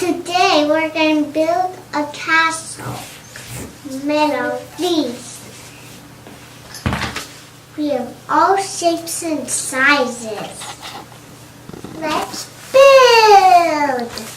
Today we're going to build a castle made of these. We have all shapes and sizes. Let's build!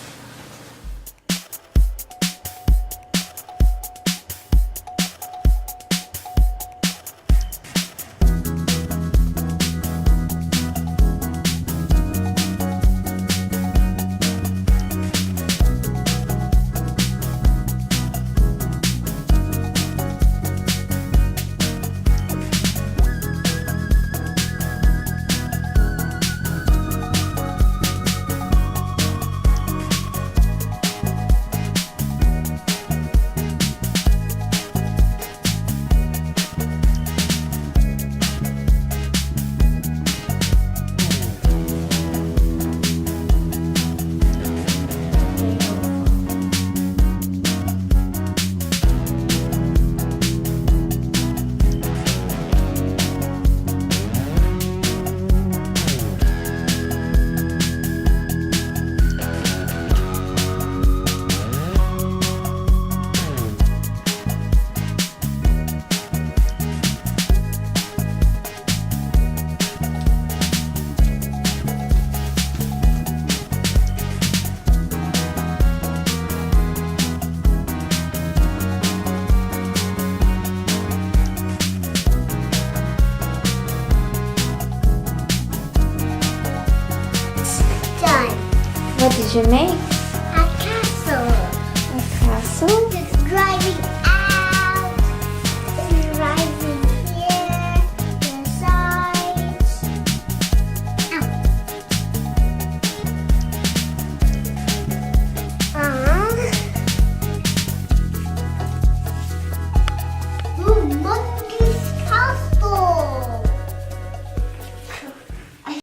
What did you make? A castle. A castle? It's driving